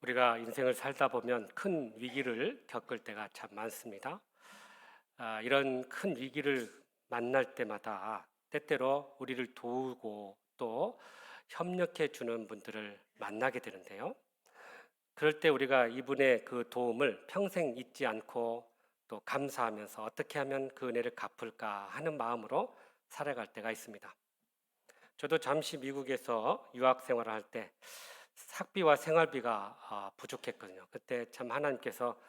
우리가 인생을 살다 보면 큰 위기를 겪을 때가 참 많습니다. 이런 큰 위기를 만날 때마다 때때로 우리를 도우고 또 협력해 주는 분들을 만나게 되는데요. 그럴 때 우리가 이분의 그 도움을 평생 잊지 않고 또 감사하면서 어떻게 하면 그 은혜를 갚을까 하는 마음으로 살아갈 때가 있습니다. 저도 잠시 미국에서 유학 생활을 할 때 학비와 생활비가 부족했거든요. 그때 참 하나님께서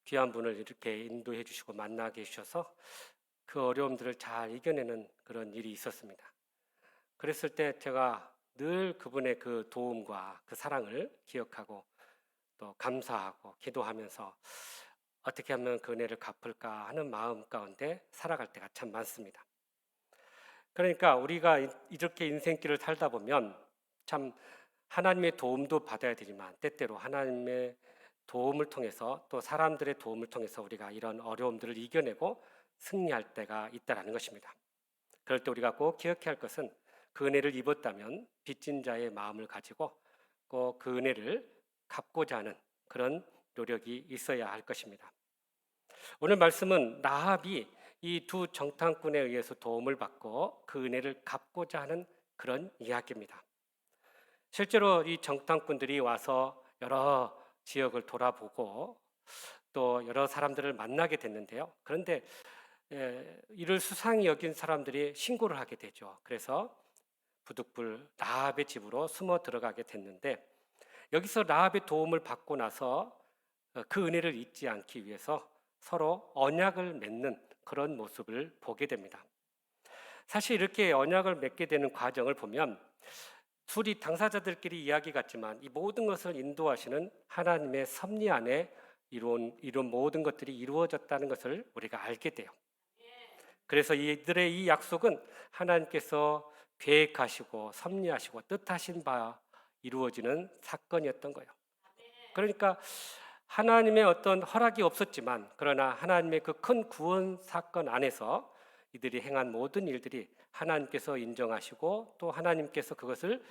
귀한 분을 이렇게 인도해 주시고 만나게 해주셔서 그 어려움들을 잘 이겨내는 그런 일이 있었습니다. 그랬을 때 제가 늘 그분의 그 도움과 그 사랑을 기억하고 또 감사하고 기도하면서 어떻게 하면 그 은혜를 갚을까 하는 마음 가운데 살아갈 때가 참 많습니다. 그러니까 우리가 이렇게 인생길을 살다 보면 참 하나님의 도움도 받아야 되지만 때때로 하나님의 도움을 통해서 또 사람들의 도움을 통해서 우리가 이런 어려움들을 이겨내고 승리할 때가 있다라는 것입니다. 그럴 때 우리가 꼭 기억해야 할 것은 그 은혜를 입었다면 빚진 자의 마음을 가지고 꼭 그 은혜를 갚고자 하는 그런 노력이 있어야 할 것입니다. 오늘 말씀은 라합이 이 두 정탐꾼에 의해서 도움을 받고 그 은혜를 갚고자 하는 그런 이야기입니다. 실제로 이 정탐꾼들이 와서 여러 지역을 돌아보고 또 여러 사람들을 만나게 됐는데요. 그런데 이를 수상히 여긴 사람들이 신고를 하게 되죠. 그래서 부득불 라합의 집으로 숨어 들어가게 됐는데 여기서 라합의 도움을 받고 나서 그 은혜를 잊지 않기 위해서 서로 언약을 맺는 그런 모습을 보게 됩니다. 사실 이렇게 언약을 맺게 되는 과정을 보면 둘이 당사자들끼리 이야기 같지만 이 모든 것을 인도하시는 하나님의 섭리 안에 이룬 모든 것들이 이루어졌다는 것을 우리가 알게 돼요. 그래서 이들의 이 약속은 하나님께서 계획하시고 섭리하시고 뜻하신 바 이루어지는 사건이었던 거예요. 그러니까 하나님의 어떤 허락이 없었지만 그러나 하나님의 그 큰 구원 사건 안에서 이들이 행한 모든 일들이 하나님께서 인정하시고 또 하나님께서 그것을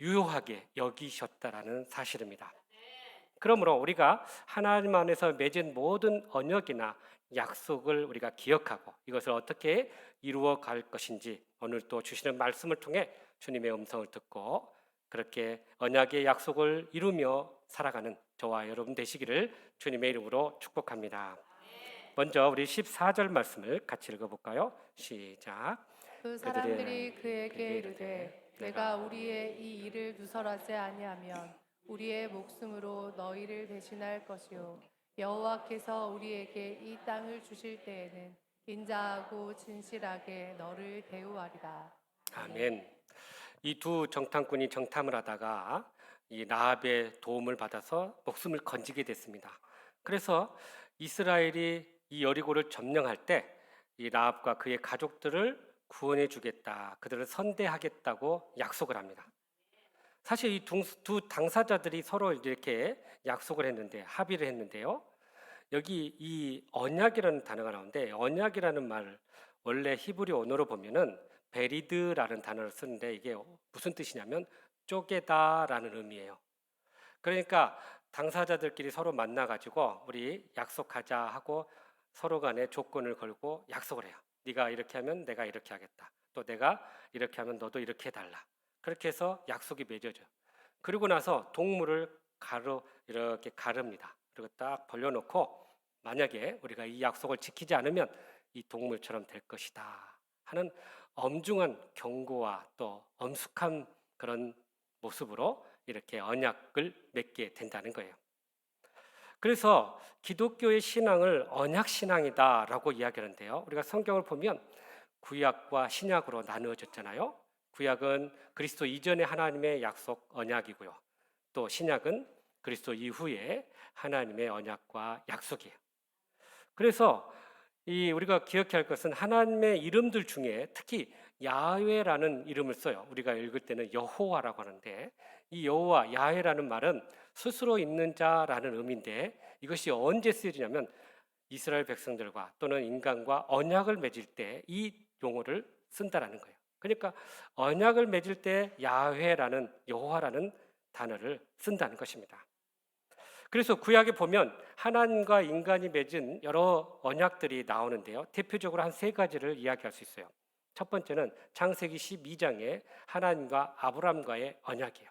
유효하게 여기셨다라는 사실입니다. 그러므로 우리가 하나님 안에서 맺은 모든 언약이나 약속을 우리가 기억하고 이것을 어떻게 이루어 갈 것인지 오늘 또 주시는 말씀을 통해 주님의 음성을 듣고 그렇게 언약의 약속을 이루며 살아가는 저와 여러분 되시기를 주님의 이름으로 축복합니다. 먼저 우리 14절 말씀을 같이 읽어볼까요? 시작. 그 사람들이 그들의 그에게 그에게 이르되 이르되 내가 우리의 이 일을 누설하지 아니하면 우리의 목숨으로 너희를 대신할 것이요 여호와께서 우리에게 이 땅을 주실 때에는 인자하고 진실하게 너를 대우하리라. 아멘. 아멘. 이 두 정탐꾼이 정탐을 하다가 이 라합의 도움을 받아서 목숨을 건지게 됐습니다. 그래서 이스라엘이 이 여리고를 점령할 때 이 라합과 그의 가족들을 구원해 주겠다, 그들을 선대하겠다고 약속을 합니다. 사실 이 두 당사자들이 서로 이렇게 약속을 했는데 합의를 했는데요. 여기 이 언약이라는 단어가 나오는데 언약이라는 말 원래 히브리 언어로 보면은 베리드라는 단어를 쓰는데 이게 무슨 뜻이냐면 쪼개다라는 의미예요. 그러니까 당사자들끼리 서로 만나 가지고 우리 약속하자 하고 서로 간에 조건을 걸고 약속을 해요. 네가 이렇게 하면 내가 이렇게 하겠다. 또 내가 이렇게 하면 너도 이렇게 해달라. 그렇게 해서 약속이 맺어져요. 그리고 나서 동물을 이렇게 가릅니다. 그리고 딱 벌려놓고 만약에 우리가 이 약속을 지키지 않으면 이 동물처럼 될 것이다 하는 엄중한 경고와 또 엄숙한 그런 모습으로 이렇게 언약을 맺게 된다는 거예요. 그래서 기독교의 신앙을 언약 신앙이다라고 이야기하는데요. 우리가 성경을 보면 구약과 신약으로 나누어졌잖아요. 구약은 그리스도 이전의 하나님의 약속 언약이고요. 또 신약은 그리스도 이후에 하나님의 언약과 약속이에요. 그래서 이 우리가 기억해야 할 것은 하나님의 이름들 중에 특히 야훼라는 이름을 써요. 우리가 읽을 때는 여호와라고 하는데 이 여호와 야훼라는 말은 스스로 있는 자라는 의미인데 이것이 언제 쓰여지냐면 이스라엘 백성들과 또는 인간과 언약을 맺을 때 이 용어를 쓴다라는 거예요. 그러니까 언약을 맺을 때 야훼라는 여호와라는 단어를 쓴다는 것입니다. 그래서 구약에 보면 하나님과 인간이 맺은 여러 언약들이 나오는데요. 대표적으로 한 세 가지를 이야기할 수 있어요. 첫 번째는 창세기 12장에 하나님과 아브람과의 언약이에요.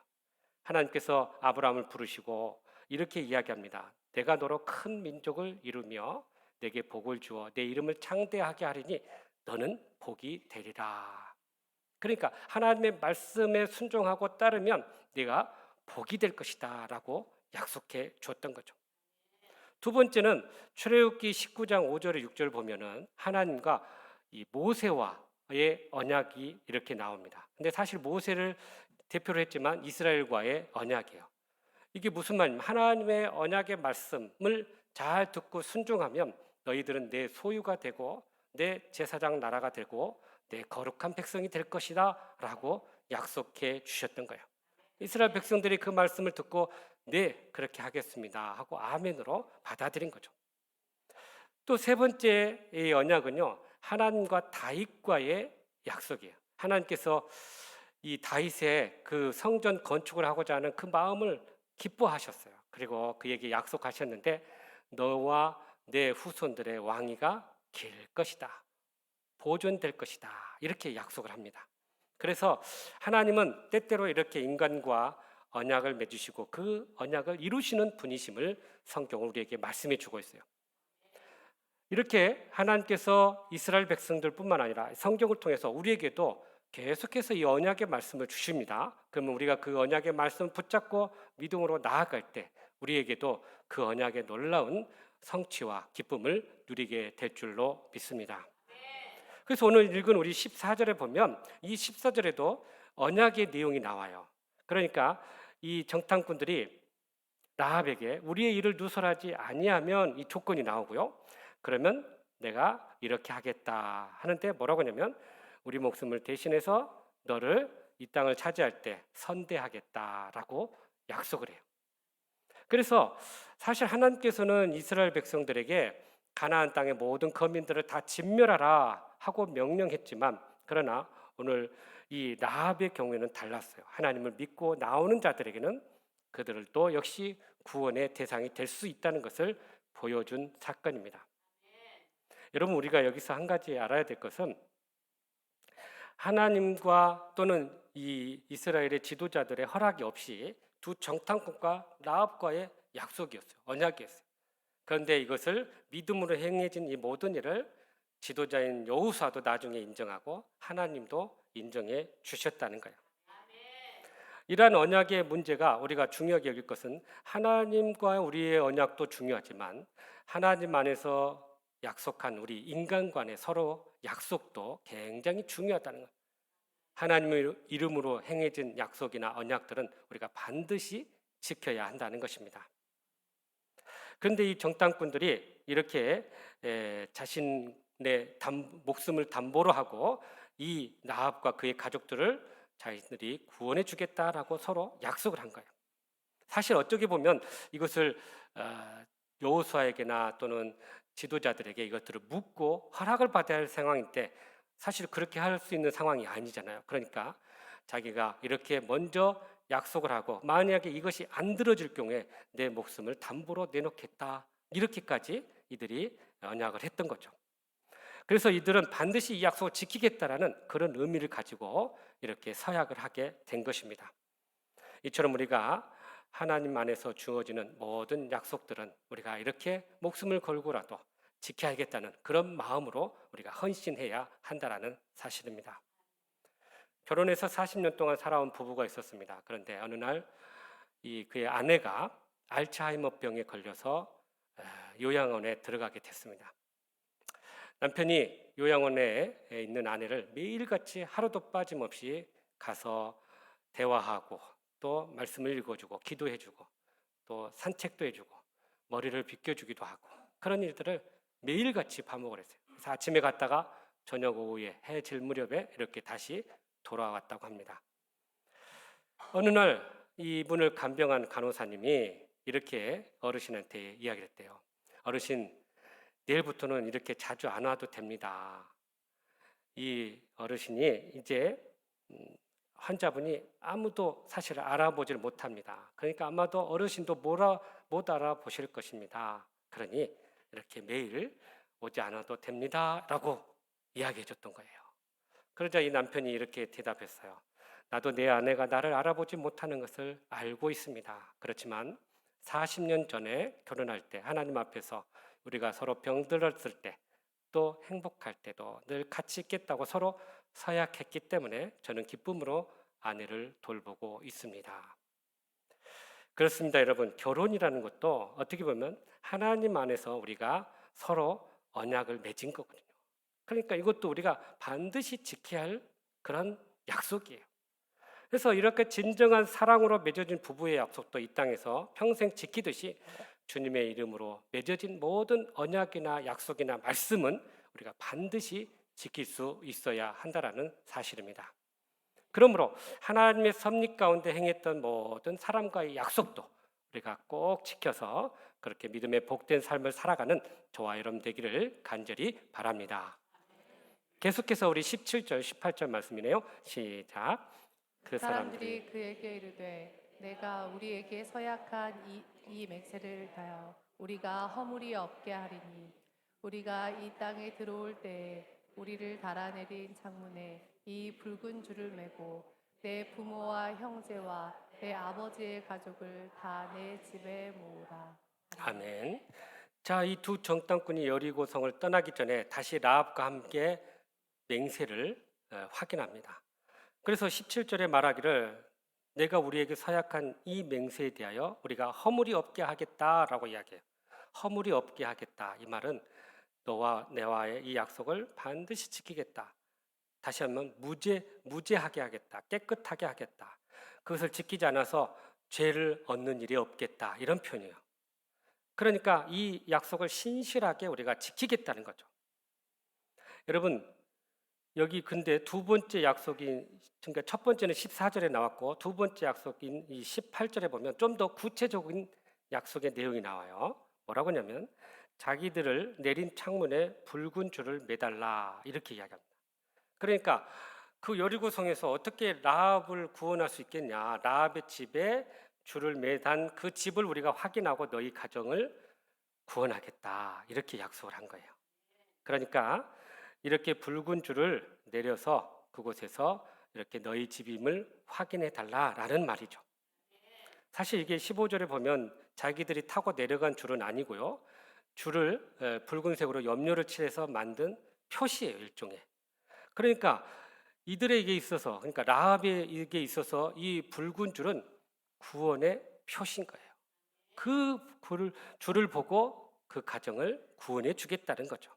하나님께서 아브람을 부르시고 이렇게 이야기합니다. 내가 너로 큰 민족을 이루며 내게 복을 주어 내 이름을 창대하게 하리니 너는 복이 되리라. 그러니까 하나님의 말씀에 순종하고 따르면 네가 복이 될 것이다 라고 약속해 줬던 거죠. 두 번째는 출애굽기 19장 5절에 6절 보면은 하나님과 이 모세와의 언약이 이렇게 나옵니다. 근데 사실 모세를 대표로 했지만 이스라엘과의 언약이에요. 이게 무슨 말이냐면 하나님의 언약의 말씀을 잘 듣고 순종하면 너희들은 내 소유가 되고 내 제사장 나라가 되고 내 거룩한 백성이 될 것이다 라고 약속해 주셨던 거예요. 이스라엘 백성들이 그 말씀을 듣고 네 그렇게 하겠습니다 하고 아멘으로 받아들인 거죠. 또 세 번째 이 언약은요, 하나님과 다윗과의 약속이에요. 하나님께서 이 다윗의 그 성전 건축을 하고자 하는 그 마음을 기뻐하셨어요. 그리고 그에게 약속하셨는데 너와 내 후손들의 왕위가 길 것이다. 보존될 것이다. 이렇게 약속을 합니다. 그래서 하나님은 때때로 이렇게 인간과 언약을 맺으시고 그 언약을 이루시는 분이심을 성경은 우리에게 말씀해 주고 있어요. 이렇게 하나님께서 이스라엘 백성들뿐만 아니라 성경을 통해서 우리에게도 계속해서 이 언약의 말씀을 주십니다. 그러면 우리가 그 언약의 말씀을 붙잡고 믿음으로 나아갈 때 우리에게도 그 언약의 놀라운 성취와 기쁨을 누리게 될 줄로 믿습니다. 그래서 오늘 읽은 우리 14절에 보면 이 14절에도 언약의 내용이 나와요. 그러니까 이 정탐꾼들이 라합에게 우리의 일을 누설하지 아니하면 이 조건이 나오고요. 그러면 내가 이렇게 하겠다 하는데 뭐라고 하냐면 우리 목숨을 대신해서 너를 이 땅을 차지할 때 선대하겠다라고 약속을 해요. 그래서 사실 하나님께서는 이스라엘 백성들에게 가나안 땅의 모든 거민들을 다 진멸하라 하고 명령했지만 그러나 오늘 이 라합의 경우에는 달랐어요. 하나님을 믿고 나오는 자들에게는 그들도 역시 구원의 대상이 될 수 있다는 것을 보여준 사건입니다. 여러분 우리가 여기서 한 가지 알아야 될 것은 하나님과 또는 이 이스라엘의 지도자들의 허락이 없이 두 정탐꾼과 라합과의 약속이었어요. 언약이었어요. 그런데 이것을 믿음으로 행해진 이 모든 일을 지도자인 여호수아도 나중에 인정하고 하나님도 인정해 주셨다는 거예요. 이러한 언약의 문제가 우리가 중요하게 여길 것은 하나님과 우리의 언약도 중요하지만 하나님 안에서 약속한 우리 인간 간의 서로 약속도 굉장히 중요하다는 거예요. 하나님의 이름으로 행해진 약속이나 언약들은 우리가 반드시 지켜야 한다는 것입니다. 그런데 이 정탐꾼들이 이렇게 자신의 목숨을 담보로 하고 이 라합과 그의 가족들을 자신들이 구원해 주겠다라고 서로 약속을 한 거예요. 사실 어떻게 보면 이것을 여호수아에게나 또는 지도자들에게 이것들을 묻고 허락을 받아야 할 상황인데 사실 그렇게 할 수 있는 상황이 아니잖아요. 그러니까 자기가 이렇게 먼저 약속을 하고 만약에 이것이 안 들어질 경우에 내 목숨을 담보로 내놓겠다 이렇게까지 이들이 언약을 했던 거죠. 그래서 이들은 반드시 이 약속을 지키겠다라는 그런 의미를 가지고 이렇게 서약을 하게 된 것입니다. 이처럼 우리가 하나님 안에서 주어지는 모든 약속들은 우리가 이렇게 목숨을 걸고라도 지켜야겠다는 그런 마음으로 우리가 헌신해야 한다라는 사실입니다. 결혼해서 40년 동안 살아온 부부가 있었습니다. 그런데 어느 날 그의 아내가 알츠하이머병에 걸려서 요양원에 들어가게 됐습니다. 남편이 요양원에 있는 아내를 매일같이 하루도 빠짐없이 가서 대화하고 또 말씀을 읽어주고 기도해주고 또 산책도 해주고 머리를 빗겨주기도 하고 그런 일들을 매일같이 반복을 했어요. 그래서 아침에 갔다가 저녁 오후에 해 질 무렵에 이렇게 다시 돌아왔다고 합니다. 어느 날 이분을 간병한 간호사님이 이렇게 어르신한테 이야기를 했대요. 어르신, 내일부터는 이렇게 자주 안 와도 됩니다. 이 어르신이 이제 환자분이 아무도 사실 알아보지를 못합니다. 그러니까 아마도 어르신도 못 알아보실 것입니다. 그러니 이렇게 매일 오지 않아도 됩니다라고 이야기해 줬던 거예요. 그러자 이 남편이 이렇게 대답했어요. 나도 내 아내가 나를 알아보지 못하는 것을 알고 있습니다. 그렇지만 40년 전에 결혼할 때 하나님 앞에서 우리가 서로 병들었을 때 또 행복할 때도 늘 같이 있겠다고 서로 서약했기 때문에 저는 기쁨으로 아내를 돌보고 있습니다. 그렇습니다, 여러분. 결혼이라는 것도 어떻게 보면 하나님 안에서 우리가 서로 언약을 맺은 거거든요. 그러니까 이것도 우리가 반드시 지켜야 할 그런 약속이에요. 그래서 이렇게 진정한 사랑으로 맺어진 부부의 약속도 이 땅에서 평생 지키듯이 주님의 이름으로 맺어진 모든 언약이나 약속이나 말씀은 우리가 반드시 지킬 수 있어야 한다라는 사실입니다. 그러므로 하나님의 섭리 가운데 행했던 모든 사람과의 약속도 우리가 꼭 지켜서 그렇게 믿음의 복된 삶을 살아가는 저와 여러분 되기를 간절히 바랍니다. 계속해서 우리 17절, 18절 말씀이네요. 시작. 그 사람들이 사람들이 그에게 이르되 내가 우리에게 서약한 이 맹세를 다하여 우리가 허물이 없게 하리니 우리가 이 땅에 들어올 때에 우리를 달아내린 창문에 이 붉은 줄을 매고 내 부모와 형제와 내 아버지의 가족을 다 내 집에 모으라. 아멘. 자, 이 두 정탐꾼이 여리고성을 떠나기 전에 다시 라합과 함께 맹세를 확인합니다. 그래서 17절에 말하기를 내가 우리에게 서약한 이 맹세에 대하여 우리가 허물이 없게 하겠다라고 이야기해요. 허물이 없게 하겠다. 이 말은 너와 내와의 이 약속을 반드시 지키겠다. 다시 한번 무죄하게 하겠다. 깨끗하게 하겠다. 그것을 지키지 않아서 죄를 얻는 일이 없겠다. 이런 표현이에요. 그러니까 이 약속을 신실하게 우리가 지키겠다는 거죠. 여러분, 여기 근데 두 번째 약속인, 그러니까 첫 번째는 14절에 나왔고 두 번째 약속인 이 18절에 보면 좀 더 구체적인 약속의 내용이 나와요. 뭐라고 하냐면 자기들을 내린 창문에 붉은 줄을 매달라 이렇게 이야기합니다. 그러니까 그 여리고성에서 어떻게 라합을 구원할 수 있겠냐? 라합의 집에 줄을 매단 그 집을 우리가 확인하고 너희 가정을 구원하겠다 이렇게 약속을 한 거예요. 그러니까 이렇게 붉은 줄을 내려서 그곳에서 이렇게 너희 집임을 확인해 달라라는 말이죠. 사실 이게 15절에 보면 자기들이 타고 내려간 줄은 아니고요. 줄을 붉은색으로 염료를 칠해서 만든 표시예요, 일종의. 그러니까 이들에게 있어서, 그러니까 라합에게 있어서 이 붉은 줄은 구원의 표시인 거예요. 그 줄을 보고 그 가정을 구원해 주겠다는 거죠.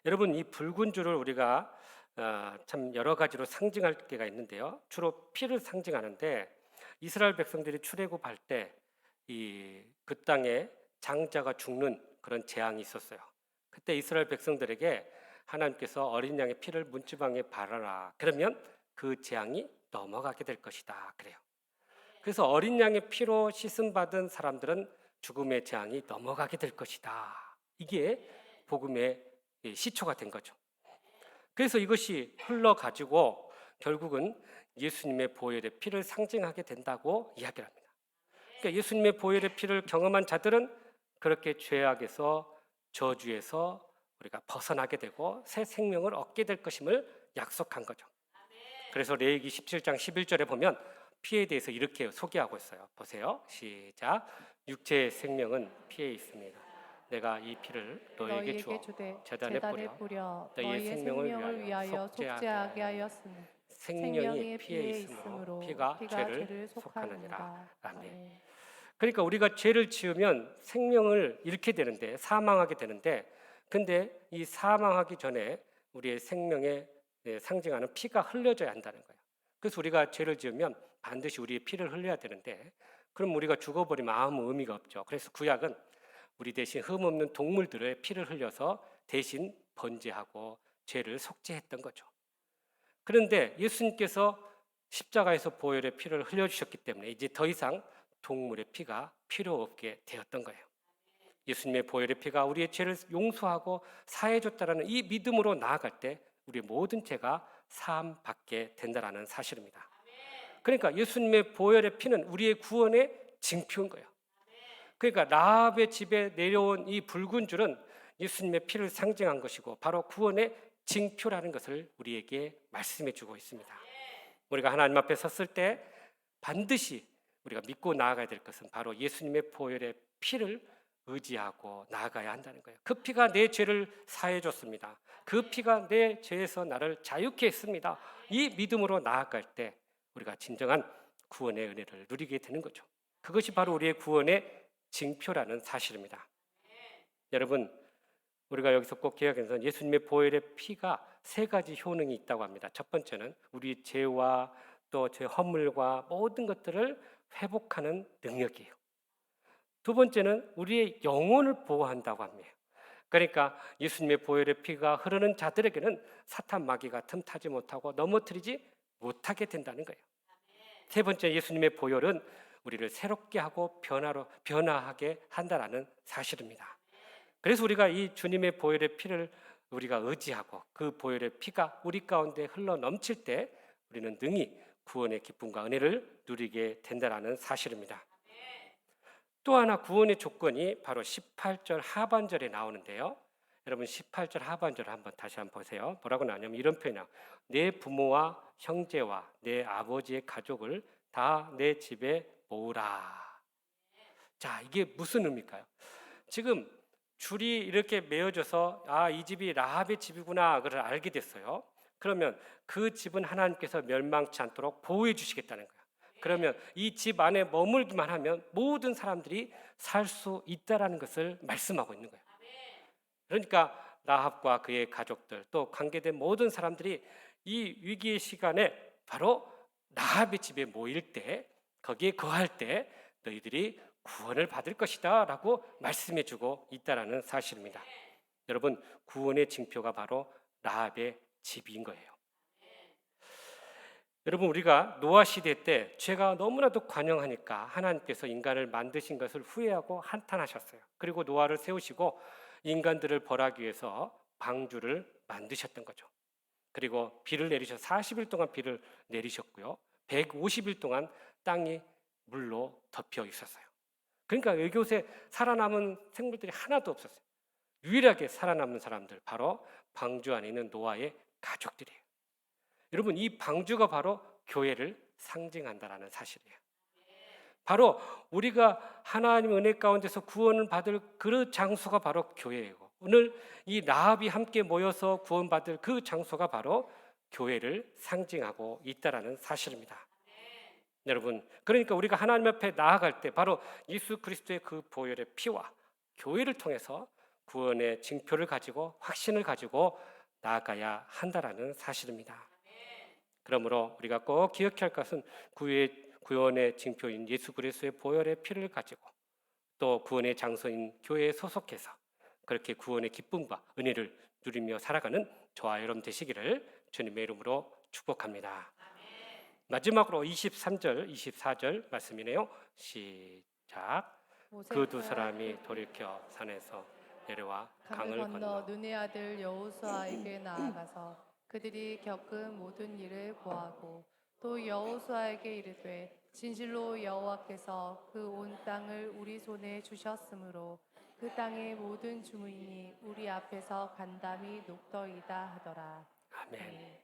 여러분, 이 붉은 줄을 우리가 참 여러 가지로 상징할 때가 있는데요. 주로 피를 상징하는데 이스라엘 백성들이 출애굽할 때 이 그 땅에 장자가 죽는 그런 재앙이 있었어요. 그때 이스라엘 백성들에게 하나님께서 어린 양의 피를 문지방에 바라라. 그러면 그 재앙이 넘어가게 될 것이다. 그래요. 그래서 어린 양의 피로 씻음 받은 사람들은 죽음의 재앙이 넘어가게 될 것이다. 이게 복음의 시초가 된 거죠. 그래서 이것이 흘러가지고 결국은 예수님의 보혈의 피를 상징하게 된다고 이야기를 합니다. 그러니까 예수님의 보혈의 피를 경험한 자들은 그렇게 죄악에서 저주에서 우리가 벗어나게 되고 새 생명을 얻게 될 것임을 약속한 거죠. 그래서 레위기 17장 11절에 보면 피에 대해서 이렇게 소개하고 있어요. 보세요. 시작. 육체의 생명은 피에 있습니다. 내가 이 피를 너에게 주어 주되 제단에 뿌려 너희의 생명을 위하여 속죄하게 하였으니 생명이 피에 있으므로 피가 죄를 속하느니라. 속하느니라. 아멘. 그러니까 우리가 죄를 지으면 생명을 잃게 되는데 사망하게 되는데 근데 이 사망하기 전에 우리의 생명에 상징하는 피가 흘려져야 한다는 거예요. 그래서 우리가 죄를 지으면 반드시 우리의 피를 흘려야 되는데 그럼 우리가 죽어버리면 아무 의미가 없죠. 그래서 구약은 우리 대신 흠없는 동물들의 피를 흘려서 대신 번제하고 죄를 속죄했던 거죠. 그런데 예수님께서 십자가에서 보혈의 피를 흘려주셨기 때문에 이제 더 이상 동물의 피가 필요 없게 되었던 거예요. 예수님의 보혈의 피가 우리의 죄를 용서하고 사해줬다라는 이 믿음으로 나아갈 때 우리의 모든 죄가 사함 받게 된다라는 사실입니다. 그러니까 예수님의 보혈의 피는 우리의 구원의 징표인 거예요. 그러니까 라합의 집에 내려온 이 붉은 줄은 예수님의 피를 상징한 것이고 바로 구원의 징표라는 것을 우리에게 말씀해 주고 있습니다. 우리가 하나님 앞에 섰을 때 반드시 우리가 믿고 나아가야 될 것은 바로 예수님의 보혈의 피를 의지하고 나아가야 한다는 거예요. 그 피가 내 죄를 사해 줬습니다. 그 피가 내 죄에서 나를 자유케 했습니다. 이 믿음으로 나아갈 때 우리가 진정한 구원의 은혜를 누리게 되는 거죠. 그것이 바로 우리의 구원의 징표라는 사실입니다. 여러분, 우리가 여기서 꼭 기억해야 하는 예수님의 보혈의 피가 세 가지 효능이 있다고 합니다. 첫 번째는 우리 죄와 또 죄 허물과 모든 것들을 회복하는 능력이에요. 두 번째는 우리의 영혼을 보호한다고 합니다. 그러니까 예수님의 보혈의 피가 흐르는 자들에게는 사탄 마귀가 틈타지 못하고 넘어뜨리지 못하게 된다는 거예요. 세 번째, 예수님의 보혈은 우리를 새롭게 하고 변화하게 한다라는 사실입니다. 그래서 우리가 이 주님의 보혈의 피를 우리가 의지하고 그 보혈의 피가 우리 가운데 흘러 넘칠 때 우리는 능히 구원의 기쁨과 은혜를 누리게 된다라는 사실입니다. 또 하나 구원의 조건이 바로 18절 하반절에 나오는데요. 여러분 18절 하반절을 다시 한번 보세요. 뭐라고 나오냐면 이런 표현이야. 내 부모와 형제와 내 아버지의 가족을 다 내 집에 모으라. 자, 이게 무슨 의미일까요? 지금 줄이 이렇게 메어져서 이 집이 라합의 집이구나 그걸 알게 됐어요. 그러면 그 집은 하나님께서 멸망치 않도록 보호해 주시겠다는 거야. 그러면 이 집 안에 머물기만 하면 모든 사람들이 살 수 있다라는 것을 말씀하고 있는 거예요. 그러니까 라합과 그의 가족들 또 관계된 모든 사람들이 이 위기의 시간에 바로 라합의 집에 모일 때 거기에 거할 때 너희들이 구원을 받을 것이다 라고 말씀해 주고 있다라는 사실입니다. 여러분, 구원의 징표가 바로 라합의 집인 거예요. 여러분, 우리가 노아 시대 때 죄가 너무나도 관영하니까 하나님께서 인간을 만드신 것을 후회하고 한탄하셨어요. 그리고 노아를 세우시고 인간들을 벌하기 위해서 방주를 만드셨던 거죠. 그리고 비를 내리셔서 40일 동안 비를 내리셨고요. 150일 동안 땅이 물로 덮여 있었어요. 그러니까 이곳에 살아남은 생물들이 하나도 없었어요. 유일하게 살아남는 사람들 바로 방주 안에 있는 노아의 가족들이에요. 여러분, 이 방주가 바로 교회를 상징한다라는 사실이에요. 바로 우리가 하나님의 은혜 가운데서 구원을 받을 그 장소가 바로 교회이고 오늘 이 라합이 함께 모여서 구원받을 그 장소가 바로 교회를 상징하고 있다라는 사실입니다. 여러분, 그러니까 우리가 하나님 앞에 나아갈 때 바로 예수 그리스도의 그 보혈의 피와 교회를 통해서 구원의 징표를 가지고 확신을 가지고 나아가야 한다라는 사실입니다. 그러므로 우리가 꼭 기억해야 할 것은 구원의 징표인 예수 그리스도의 보혈의 피를 가지고 또 구원의 장소인 교회에 소속해서 그렇게 구원의 기쁨과 은혜를 누리며 살아가는 저와 여러분 되시기를 주님의 이름으로 축복합니다. 마지막으로 23절, 24절 말씀이네요. 시작. 그 두 사람이 돌이켜 산에서 내려와 강을 건너 눈의 아들 여호수아에게 나아가서 그들이 겪은 모든 일을 고하고 또 여호수아에게 이르되 진실로 여호와께서 그 온 땅을 우리 손에 주셨으므로 그 땅의 모든 주민이 우리 앞에서 간담이 녹더이다 하더라. 아멘.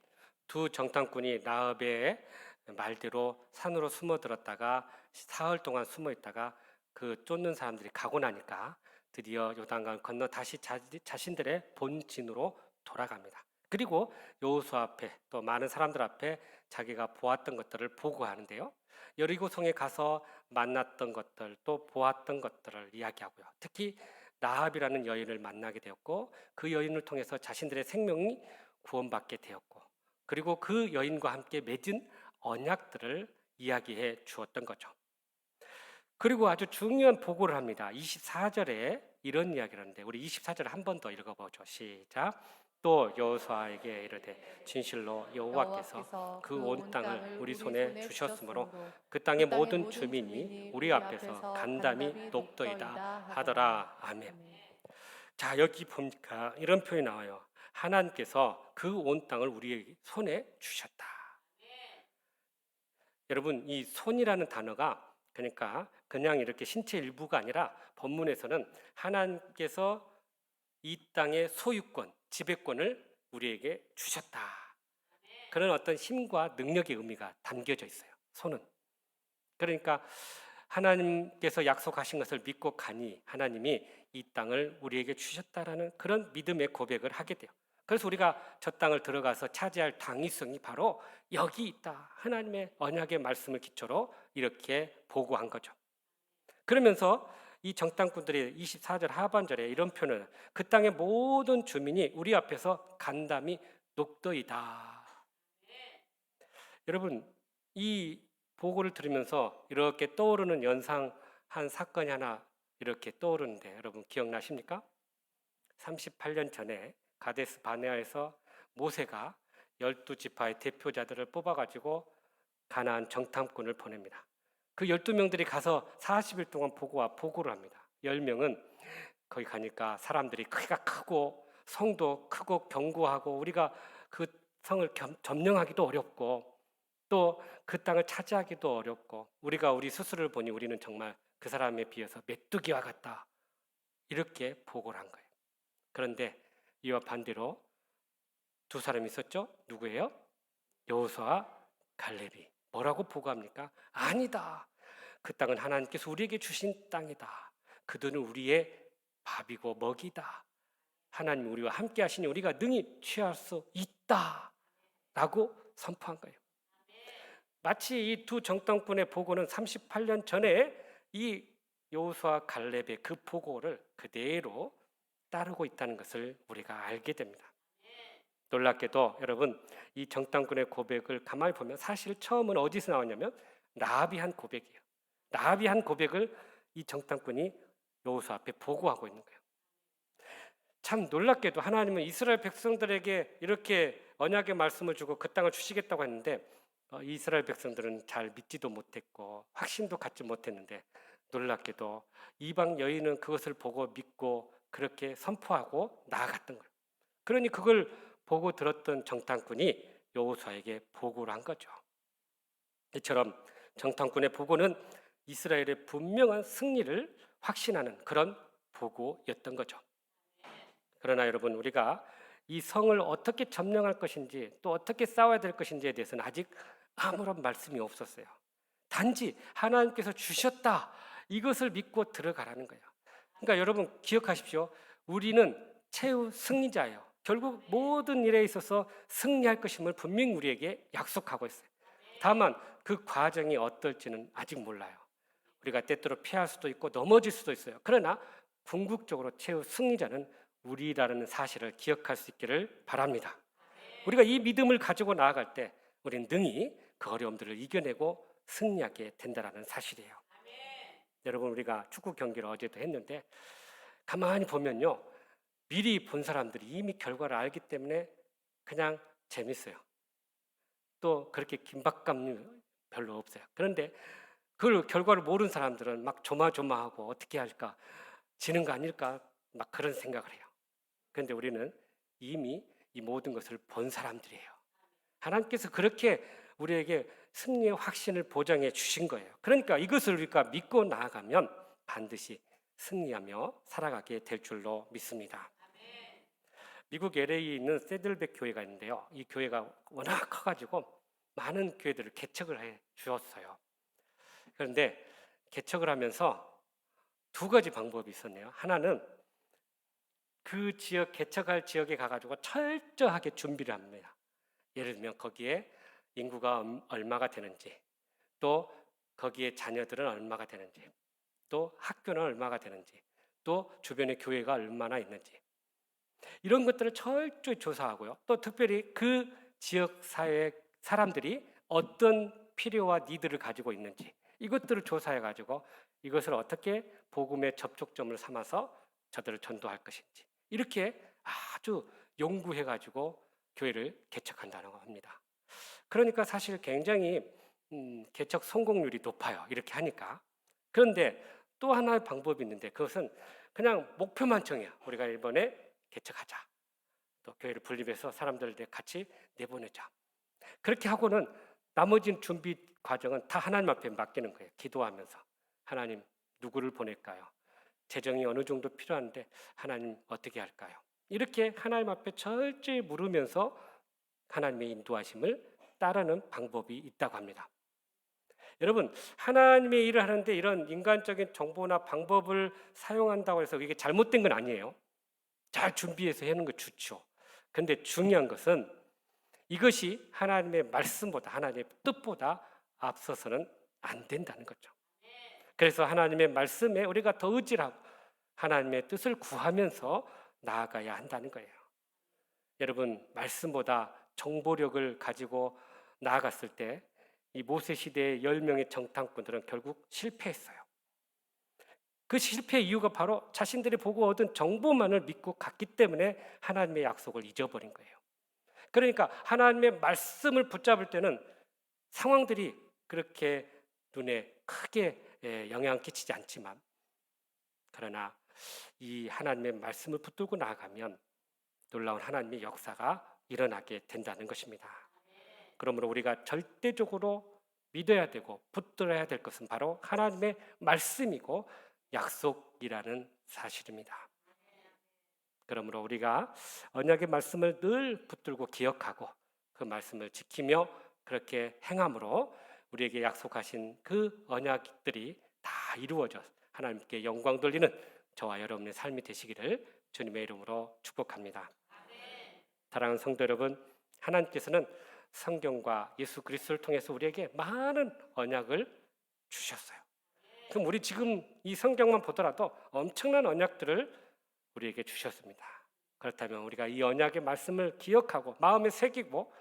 두 정탐꾼이 라합의 말대로 산으로 숨어들었다가 사흘 동안 숨어있다가 그 쫓는 사람들이 가고 나니까 드디어 요단강 건너 다시 자신들의 본진으로 돌아갑니다. 그리고 여호수아 앞에 또 많은 사람들 앞에 자기가 보았던 것들을 보고하는데요. 여리고성에 가서 만났던 것들 또 보았던 것들을 이야기하고요. 특히 라합이라는 여인을 만나게 되었고 그 여인을 통해서 자신들의 생명이 구원받게 되었고 그리고 그 여인과 함께 맺은 언약들을 이야기해 주었던 거죠. 그리고 아주 중요한 보고를 합니다. 24절에 이런 이야기를 하는데 우리 24절 한 번 더 읽어보죠. 시작. 또 여호수아에게 이르되 진실로 여호와께서 그 온 땅을 우리 손에 주셨으므로 그 땅의 모든 주민이 우리 앞에서 간담이 녹더이다 하더라. 아멘. 자, 여기 보니까 이런 표현이 나와요. 하나님께서 그 온 땅을 우리 손에 주셨다. 여러분, 이 손이라는 단어가 그러니까 그냥 이렇게 신체 일부가 아니라 본문에서는 하나님께서 이 땅의 소유권, 지배권을 우리에게 주셨다. 그런 어떤 힘과 능력의 의미가 담겨져 있어요. 손은. 그러니까 하나님께서 약속하신 것을 믿고 가니 하나님이 이 땅을 우리에게 주셨다라는 그런 믿음의 고백을 하게 돼요. 그래서 우리가 저 땅을 들어가서 차지할 당위성이 바로 여기 있다. 하나님의 언약의 말씀을 기초로 이렇게 보고한 거죠. 그러면서 이 정탐꾼들이 24절 하반절에 이런 표현을, 그 땅의 모든 주민이 우리 앞에서 간담이 녹더이다. 여러분, 이 보고를 들으면서 이렇게 떠오르는 연상한 사건이 하나 이렇게 떠오르는데 여러분 기억나십니까? 38년 전에 가데스 바네아에서 모세가 12지파의 대표자들을 뽑아가지고 가나안 정탐꾼을 보냅니다. 그 12명들이 가서 40일 동안 보고를 합니다. 10명은 거기 가니까 사람들이 크기가 크고 성도 크고 견고하고 우리가 그 성을 점령하기도 어렵고 또 그 땅을 차지하기도 어렵고 우리가 우리 스스로를 보니 우리는 정말 그 사람에 비해서 메뚜기와 같다. 이렇게 보고를 한 거예요. 그런데 이와 반대로 두 사람이 있었죠. 누구예요? 여호수아와 갈렙이 뭐라고 보고합니까? 아니다. 그 땅은 하나님께서 우리에게 주신 땅이다. 그들은 우리의 밥이고 먹이다. 하나님 우리와 함께 하시니 우리가 능히 취할 수 있다. 라고 선포한 거예요. 마치 이 두 정탐꾼의 보고는 38년 전에 이 여호수아 갈렙의 그 보고를 그대로 따르고 있다는 것을 우리가 알게 됩니다. 놀랍게도 여러분 이 정탐꾼의 고백을 가만히 보면 사실 처음은 어디서 나왔냐면 라합이 한 고백이에요. 라합이 한 고백을 이 정탐꾼이 여호수아 앞에 보고하고 있는 거예요. 참 놀랍게도 하나님은 이스라엘 백성들에게 이렇게 언약의 말씀을 주고 그 땅을 주시겠다고 했는데 이스라엘 백성들은 잘 믿지도 못했고 확신도 갖지 못했는데 놀랍게도 이방 여인은 그것을 보고 믿고 그렇게 선포하고 나아갔던 거예요. 그러니 그걸 보고 들었던 정탐꾼이 여호수아에게 보고를 한 거죠. 이처럼 정탐꾼의 보고는 이스라엘의 분명한 승리를 확신하는 그런 보고였던 거죠. 그러나 여러분 우리가 이 성을 어떻게 점령할 것인지 또 어떻게 싸워야 될 것인지에 대해서는 아직 아무런 말씀이 없었어요. 단지 하나님께서 주셨다 이것을 믿고 들어가라는 거예요. 그러니까 여러분 기억하십시오. 우리는 최후 승리자예요. 결국 모든 일에 있어서 승리할 것임을 분명히 우리에게 약속하고 있어요. 다만 그 과정이 어떨지는 아직 몰라요. 우리가 때때로 피할 수도 있고 넘어질 수도 있어요. 그러나 궁극적으로 최후 승리자는 우리라는 사실을 기억할 수 있기를 바랍니다. 우리가 이 믿음을 가지고 나아갈 때 우리는 능히 그 어려움들을 이겨내고 승리하게 된다는 사실이에요. 여러분 우리가 축구 경기를 어제도 했는데 가만히 보면요. 미리 본 사람들이 이미 결과를 알기 때문에 그냥 재밌어요. 또 그렇게 긴박감이 별로 없어요. 그런데 그 결과를 모르는 사람들은 막 조마조마하고 어떻게 할까? 지는 거 아닐까? 막 그런 생각을 해요. 그런데 우리는 이미 이 모든 것을 본 사람들이에요. 하나님께서 그렇게 우리에게 승리의 확신을 보장해 주신 거예요. 그러니까 이것을 우리가 믿고 나아가면 반드시 승리하며 살아가게 될 줄로 믿습니다. 미국 LA에 있는 세들백 교회가 있는데요. 이 교회가 워낙 커가지고 많은 교회들을 개척을 해 주었어요. 그런데 개척을 하면서 두 가지 방법이 있었네요. 하나는 그 지역 개척할 지역에 가가지고 철저하게 준비를 합니다. 예를 들면 거기에 인구가 얼마가 되는지, 또 거기에 자녀들은 얼마가 되는지, 또 학교는 얼마가 되는지, 또 주변에 교회가 얼마나 있는지 이런 것들을 철저히 조사하고요. 또 특별히 그 지역 사회 사람들이 어떤 필요와 니드를 가지고 있는지 이것들을 조사해 가지고 이것을 어떻게 복음의 접촉점을 삼아서 저들을 전도할 것인지 이렇게 아주 연구해 가지고 교회를 개척한다고 합니다. 그러니까 사실 굉장히 개척 성공률이 높아요. 이렇게 하니까. 그런데 또 하나의 방법이 있는데 그것은 그냥 목표만 정해요. 우리가 이번에 개척하자. 또 교회를 분립해서 사람들을 같이 내보내자. 그렇게 하고는 나머지는 준비 과정은 다 하나님 앞에 맡기는 거예요. 기도하면서 하나님 누구를 보낼까요? 재정이 어느 정도 필요한데 하나님 어떻게 할까요? 이렇게 하나님 앞에 철저히 물으면서 하나님의 인도하심을 따르는 방법이 있다고 합니다. 여러분, 하나님의 일을 하는데 이런 인간적인 정보나 방법을 사용한다고 해서 이게 잘못된 건 아니에요. 잘 준비해서 하는 거 좋죠. 근데 중요한 것은 이것이 하나님의 말씀보다 하나님의 뜻보다 앞서서는 안 된다는 거죠. 그래서 하나님의 말씀에 우리가 더 의지하고 하나님의 뜻을 구하면서 나아가야 한다는 거예요. 여러분, 말씀보다 정보력을 가지고 나아갔을 때 이 모세 시대의 10명의 정탐꾼들은 결국 실패했어요. 그 실패 이유가 바로 자신들이 보고 얻은 정보만을 믿고 갔기 때문에 하나님의 약속을 잊어버린 거예요. 그러니까 하나님의 말씀을 붙잡을 때는 상황들이 그렇게 눈에 크게 영향 끼치지 않지만, 그러나 이 하나님의 말씀을 붙들고 나아가면 놀라운 하나님의 역사가 일어나게 된다는 것입니다. 그러므로 우리가 절대적으로 믿어야 되고 붙들어야 될 것은 바로 하나님의 말씀이고 약속이라는 사실입니다. 그러므로 우리가 언약의 말씀을 늘 붙들고 기억하고 그 말씀을 지키며 그렇게 행함으로 우리에게 약속하신 그 언약들이 다 이루어져 하나님께 영광 돌리는 저와 여러분의 삶이 되시기를 주님의 이름으로 축복합니다. 사랑하는 성도 여러분, 하나님께서는 성경과 예수 그리스도를 통해서 우리에게 많은 언약을 주셨어요. 그럼 우리 지금 이 성경만 보더라도 엄청난 언약들을 우리에게 주셨습니다. 그렇다면 우리가 이 언약의 말씀을 기억하고 마음에 새기고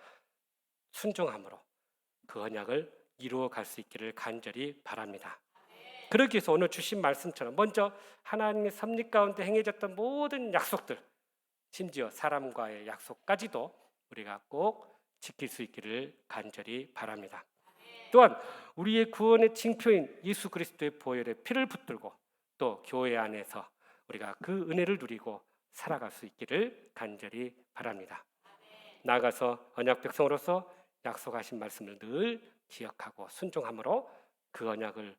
순종함으로 그 언약을 이루어 갈 수 있기를 간절히 바랍니다. 그러기 위해서 오늘 주신 말씀처럼 먼저 하나님의 섭리 가운데 행해졌던 모든 약속들, 심지어 사람과의 약속까지도 우리가 꼭 지킬 수 있기를 간절히 바랍니다. 또한 우리의 구원의 징표인 예수 그리스도의 보혈의 피를 붙들고 또 교회 안에서 우리가 그 은혜를 누리고 살아갈 수 있기를 간절히 바랍니다. 나아가서 언약 백성으로서 약속하신 말씀을 늘 기억하고 순종함으로 그 언약을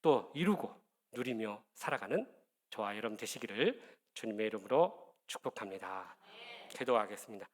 또 이루고 누리며 살아가는 저와 여러분 되시기를 주님의 이름으로 축복합니다. 기도하겠습니다.